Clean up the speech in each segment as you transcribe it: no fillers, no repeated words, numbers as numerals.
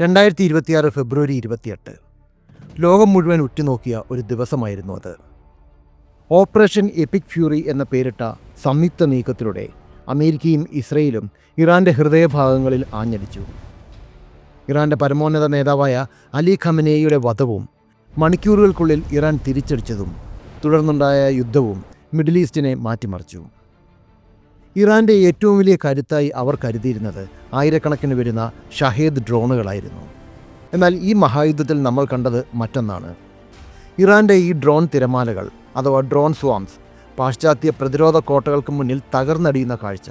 2026 ഫെബ്രുവരി 28 ലോകം മുഴുവൻ ഉറ്റുനോക്കിയ ഒരു ദിവസമായിരുന്നു അത്. ഓപ്പറേഷൻ എപ്പിക് ഫ്യൂറി എന്ന പേരിട്ട സംയുക്ത നീക്കത്തിലൂടെ അമേരിക്കയും ഇസ്രയേലും ഇറാൻ്റെ ഹൃദയഭാഗങ്ങളിൽ ആഞ്ഞടിച്ചു. ഇറാൻ്റെ പരമോന്നത നേതാവായ അലി ഖമനേയിയുടെ വധവും മണിക്കൂറുകൾക്കുള്ളിൽ ഇറാൻ തിരിച്ചടിച്ചതും തുടർന്നുണ്ടായ യുദ്ധവും മിഡിൽ ഈസ്റ്റിനെ മാറ്റിമറിച്ചു. ഇറാൻ്റെ ഏറ്റവും വലിയ കരുത്തായി അവർ കരുതിയിരുന്നത് ആയിരക്കണക്കിന് വരുന്ന ഷഹേദ് ഡ്രോണുകളായിരുന്നു. എന്നാൽ ഈ മഹായുദ്ധത്തിൽ നമ്മൾ കണ്ടത് മറ്റൊന്നാണ്. ഇറാൻ്റെ ഈ ഡ്രോൺ തിരമാലകൾ അഥവാ ഡ്രോൺ സ്വാംസ് പാശ്ചാത്യ പ്രതിരോധ കോട്ടകൾക്ക് മുന്നിൽ തകർന്നടിയുന്ന കാഴ്ച.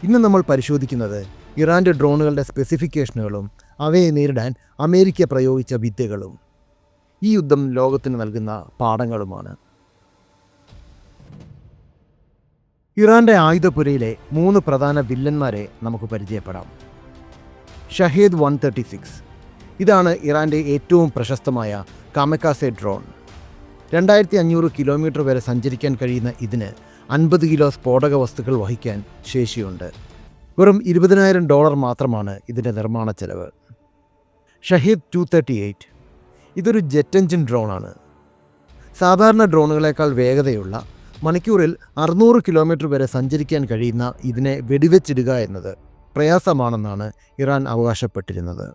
ഇന്ന് നമ്മൾ പരിശോധിക്കുന്നത് ഇറാൻ്റെ ഡ്രോണുകളുടെ സ്പെസിഫിക്കേഷനുകളും അവയെ നേരിടാൻ അമേരിക്ക പ്രയോഗിച്ച വിദ്യകളും. ഈ യുദ്ധം ലോകത്തിന് നൽകുന്ന പാഠങ്ങളുമാണ്. ഇറാൻ്റെ ആയുധപുരയിലെ 3 പ്രധാന വില്ലന്മാരെ നമുക്ക് പരിചയപ്പെടാം. ഷഹേദ് 136 ഇതാണ് ഇറാൻ്റെ ഏറ്റവും പ്രശസ്തമായ കാമക്കാസെ ഡ്രോൺ. 2500 കിലോമീറ്റർ വരെ സഞ്ചരിക്കാൻ കഴിയുന്ന ഇതിന് 50 കിലോ സ്ഫോടക വസ്തുക്കൾ വഹിക്കാൻ ശേഷിയുണ്ട്. വെറും $20,000 മാത്രമാണ് ഇതിൻ്റെ നിർമ്മാണ ചെലവ്. ഷഹീദ് 238 ഇതൊരു ജെറ്റ് എഞ്ചിൻ ഡ്രോണാണ്. സാധാരണ ഡ്രോണുകളേക്കാൾ വേഗതയുള്ള, മണിക്കൂറിൽ 600 കിലോമീറ്റർ വരെ സഞ്ചരിക്കാൻ കഴിയുന്ന ഇതിനെ വെടിവെച്ചിടുക എന്നത് പ്രയാസമാണെന്നാണ് ഇറാൻ അവകാശപ്പെട്ടിരുന്നത്.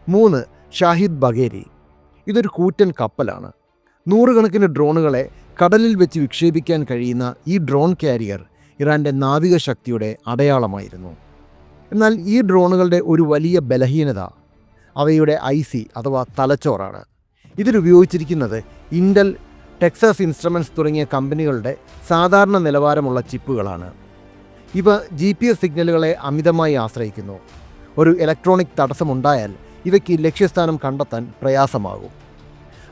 3 ഷാഹിദ് ബഗേരി ഇതൊരു കൂറ്റൻ കപ്പലാണ്. 100 കണക്കിന് ഡ്രോണുകളെ കടലിൽ വെച്ച് വിക്ഷേപിക്കാൻ കഴിയുന്ന ഈ ഡ്രോൺ കാരിയർ ഇറാൻ്റെ നാവിക ശക്തിയുടെ അടയാളമായിരുന്നു. എന്നാൽ ഈ ഡ്രോണുകളുടെ ഒരു വലിയ ബലഹീനത അവയുടെ IC അഥവാ തലച്ചോറാണ്. ഇതിലുപയോഗിച്ചിരിക്കുന്നത് ഇൻ്റൽ, ടെക്സാസ് ഇൻസ്ട്രുമെൻറ്റ്സ് തുടങ്ങിയ കമ്പനികളുടെ സാധാരണ നിലവാരമുള്ള ചിപ്പുകളാണ്. ഇവ GPS സിഗ്നലുകളെ അമിതമായി ആശ്രയിക്കുന്നു. ഒരു ഇലക്ട്രോണിക് തടസ്സമുണ്ടായാൽ ഇവയ്ക്ക് ലക്ഷ്യസ്ഥാനം കണ്ടെത്താൻ പ്രയാസമാകും.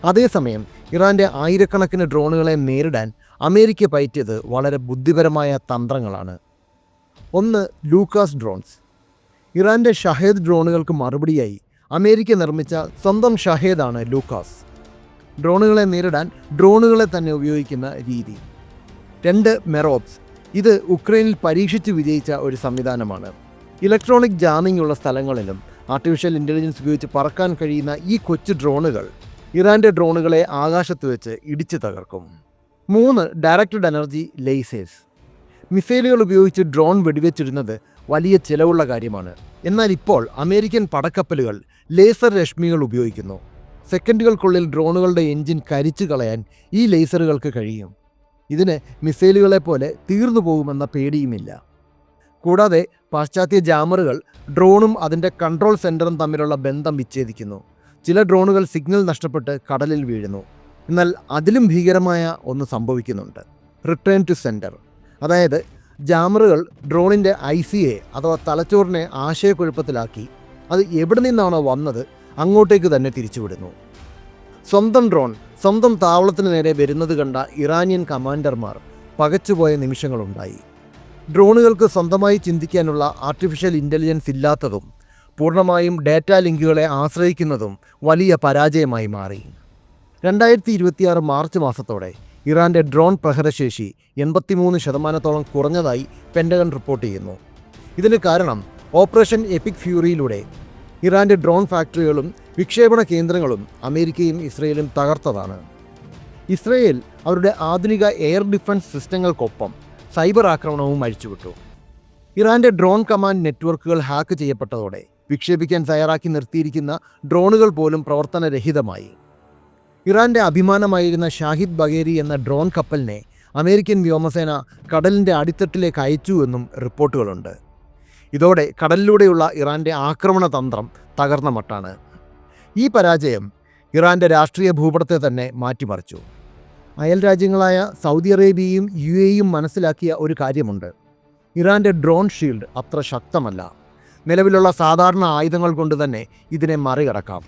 അതേസമയം ഇറാൻ്റെ ആയിരക്കണക്കിന് ഡ്രോണുകളെ നേരിടാൻ അമേരിക്ക പയറ്റിയത് വളരെ ബുദ്ധിപരമായ തന്ത്രങ്ങളാണ്. 1 ലൂക്കാസ് ഡ്രോൺസ്. ഇറാൻ്റെ ഷഹേദ് ഡ്രോണുകൾക്ക് മറുപടിയായി അമേരിക്ക നിർമ്മിച്ച സ്വന്തം ഷഹേദാണ് ലൂക്കാസ്. ഡ്രോണുകളെ നേരിടാൻ ഡ്രോണുകളെ തന്നെ ഉപയോഗിക്കുന്ന രീതി. 2 മെറോബ്സ്. ഇത് ഉക്രൈനിൽ പരീക്ഷിച്ച് വിജയിച്ച ഒരു സംവിധാനമാണ്. ഇലക്ട്രോണിക് ജാമിംഗ് ഉള്ള സ്ഥലങ്ങളിലും ആർട്ടിഫിഷ്യൽ ഇൻ്റലിജൻസ് ഉപയോഗിച്ച് പറക്കാൻ കഴിയുന്ന ഈ കൊച്ചു ഡ്രോണുകൾ ഇറാൻ്റെ ഡ്രോണുകളെ ആകാശത്ത് വെച്ച് ഇടിച്ചു തകർക്കും. 3 ഡയറക്റ്റഡ് എനർജി ലേസേഴ്സ്. മിസൈലുകൾ ഉപയോഗിച്ച് ഡ്രോൺ വെടിവെച്ചിടുന്നത് വലിയ ചിലവുള്ള കാര്യമാണ്. എന്നാൽ ഇപ്പോൾ അമേരിക്കൻ പടക്കപ്പലുകൾ ലേസർ രശ്മികൾ ഉപയോഗിക്കുന്നു. സെക്കൻഡുകൾക്കുള്ളിൽ ഡ്രോണുകളുടെ എൻജിൻ കരിച്ചു കളയാൻ ഈ ലേസറുകൾക്ക് കഴിയും. ഇതിന് മിസൈലുകളെ പോലെ തീർന്നു പോകുമെന്ന പേടിയുമില്ല. കൂടാതെ പാശ്ചാത്യ ജാമറുകൾ ഡ്രോണും അതിൻ്റെ കൺട്രോൾ സെൻറ്ററും തമ്മിലുള്ള ബന്ധം വിച്ഛേദിക്കുന്നു. ചില ഡ്രോണുകൾ സിഗ്നൽ നഷ്ടപ്പെട്ട് കടലിൽ വീഴുന്നു. എന്നാൽ അതിലും ഭീകരമായ ഒന്ന് സംഭവിക്കുന്നുണ്ട്. Return to centre. അതായത് ജാമറുകൾ ഡ്രോണിൻ്റെ ICയെ അഥവാ തലച്ചോറിനെ ആശയക്കുഴപ്പത്തിലാക്കി അത് എവിടെ നിന്നാണോ വന്നത് അങ്ങോട്ടേക്ക് തന്നെ തിരിച്ചുവിടുന്നു. സ്വന്തം ഡ്രോൺ സ്വന്തം താവളത്തിന് നേരെ വരുന്നത് കണ്ട ഇറാനിയൻ കമാൻഡർമാർ പകച്ചുപോയ നിമിഷങ്ങളുണ്ടായി. ഡ്രോണുകൾക്ക് സ്വന്തമായി ചിന്തിക്കാനുള്ള ആർട്ടിഫിഷ്യൽ ഇൻ്റലിജൻസ് ഇല്ലാത്തതും പൂർണ്ണമായും ഡാറ്റ ലിങ്കുകളെ ആശ്രയിക്കുന്നതും വലിയ പരാജയമായി മാറി. 2026 മാർച്ച് മാസത്തോടെ ഇറാൻ്റെ ഡ്രോൺ പ്രഹരശേഷി 83% കുറഞ്ഞതായി പെൻറ്റഗൺ റിപ്പോർട്ട് ചെയ്യുന്നു. ഇതിന് കാരണം ഓപ്പറേഷൻ എപ്പിക് ഫ്യൂറിയിലൂടെ ഇറാൻ്റെ ഡ്രോൺ ഫാക്ടറികളും വിക്ഷേപണ കേന്ദ്രങ്ങളും അമേരിക്കയും ഇസ്രയേലും തകർത്തതാണ്. ഇസ്രയേൽ അവരുടെ ആധുനിക എയർ ഡിഫൻസ് സിസ്റ്റങ്ങൾക്കൊപ്പം സൈബർ ആക്രമണവും അഴിച്ചുവിട്ടു. ഇറാൻ്റെ ഡ്രോൺ കമാൻഡ് നെറ്റ്വർക്കുകൾ ഹാക്ക് ചെയ്യപ്പെട്ടതോടെ വിക്ഷേപിക്കാൻ തയ്യാറാക്കി നിർത്തിയിരിക്കുന്ന ഡ്രോണുകൾ പോലും പ്രവർത്തനരഹിതമായി. ഇറാൻ്റെ അഭിമാനമായിരുന്ന ഷാഹിദ് ബഗേരി എന്ന ഡ്രോൺ കപ്പലിനെ അമേരിക്കൻ വ്യോമസേന കടലിൻ്റെ അടിത്തട്ടിലേക്ക് അയച്ചു എന്നും റിപ്പോർട്ടുകളുണ്ട്. ഇതോടെ കടലിലൂടെയുള്ള ഇറാൻ്റെ ആക്രമണ തന്ത്രം തകർന്ന മട്ടാണ്. ഈ പരാജയം ഇറാൻ്റെ രാഷ്ട്രീയ ഭൂപടത്തെ തന്നെ മാറ്റിമറിച്ചു. അയൽ രാജ്യങ്ങളായ സൗദി അറേബ്യയും UAEയും മനസ്സിലാക്കിയ ഒരു കാര്യമുണ്ട്. ഇറാൻ്റെ ഡ്രോൺ ഷീൽഡ് അത്ര ശക്തമല്ല. നിലവിലുള്ള സാധാരണ ആയുധങ്ങൾ കൊണ്ട് തന്നെ ഇതിനെ മറികടക്കാം.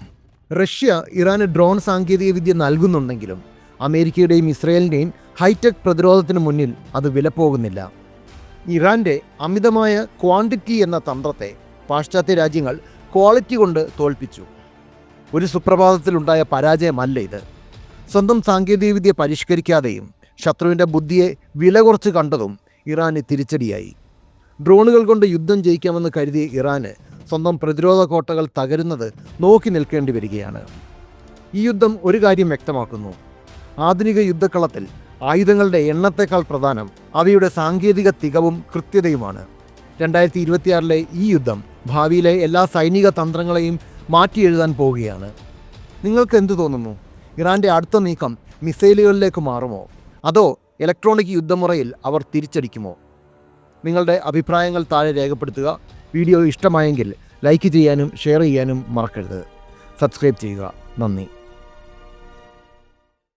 റഷ്യ ഇറാന് ഡ്രോൺ സാങ്കേതികവിദ്യ നൽകുന്നുണ്ടെങ്കിലും അമേരിക്കയുടെയും ഇസ്രയേലിൻ്റെയും ഹൈടെക് പ്രതിരോധത്തിന് മുന്നിൽ അത് വിലപ്പോകുന്നില്ല. ഇറാൻ്റെ അമിതമായ ക്വാണ്ടിറ്റി എന്ന തന്ത്രത്തെ പാശ്ചാത്യ രാജ്യങ്ങൾ ക്വാളിറ്റി കൊണ്ട് തോൽപ്പിച്ചു. ഒരു സുപ്രഭാതത്തിലുണ്ടായ പരാജയമല്ല ഇത്. സ്വന്തം സാങ്കേതികവിദ്യ പരിഷ്കരിക്കാതെയും ശത്രുവിൻ്റെ ബുദ്ധിയെ വില കുറച്ച് കണ്ടതും ഇറാന് തിരിച്ചടിയായി. ഡ്രോണുകൾ കൊണ്ട് യുദ്ധം ജയിക്കാമെന്ന് കരുതിയ ഇറാന് സ്വന്തം പ്രതിരോധ കോട്ടകൾ തകരുന്നത് നോക്കി നിൽക്കേണ്ടി വരികയാണ്. ഈ യുദ്ധം ഒരു കാര്യം വ്യക്തമാക്കുന്നു: ആധുനിക യുദ്ധക്കളത്തിൽ ആയുധങ്ങളുടെ എണ്ണത്തേക്കാൾ പ്രധാനം അവയുടെ സാങ്കേതിക തികവും കൃത്യതയുമാണ്. 2026 ഈ യുദ്ധം ഭാവിയിലെ എല്ലാ സൈനിക തന്ത്രങ്ങളെയും മാറ്റിയെഴുതാൻ പോവുകയാണ്. നിങ്ങൾക്ക് എന്തു തോന്നുന്നു? ഇറാൻ്റെ അടുത്ത നീക്കം മിസൈലുകളിലേക്ക് മാറുമോ? അതോ ഇലക്ട്രോണിക് യുദ്ധമുറയിൽ അവർ തിരിച്ചടിക്കുമോ? നിങ്ങളുടെ അഭിപ്രായങ്ങൾ താഴെ രേഖപ്പെടുത്തുക. വീഡിയോ ഇഷ്ടമായെങ്കിൽ ലൈക്ക് ചെയ്യാനും ഷെയർ ചെയ്യാനും മറക്കരുത്. സബ്സ്ക്രൈബ് ചെയ്യുക. നന്ദി.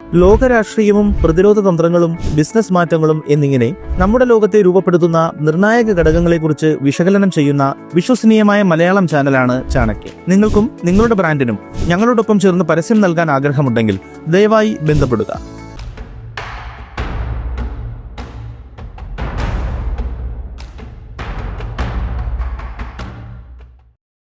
ലോകരാഷ്ട്രീയവും പ്രതിരോധ തന്ത്രങ്ങളും ബിസിനസ് മാറ്റങ്ങളും എന്നിങ്ങനെ നമ്മുടെ ലോകത്തെ രൂപപ്പെടുത്തുന്ന നിർണായക ഘടകങ്ങളെക്കുറിച്ച് വിശകലനം ചെയ്യുന്ന വിശ്വസനീയമായ മലയാളം ചാനലാണ് ചാണക്യ. നിങ്ങൾക്കും നിങ്ങളുടെ ബ്രാൻഡിനും ഞങ്ങളോടൊപ്പം ചേർന്ന് പരസ്യം നൽകാൻ ആഗ്രഹമുണ്ടെങ്കിൽ ദയവായി ബന്ധപ്പെടുക.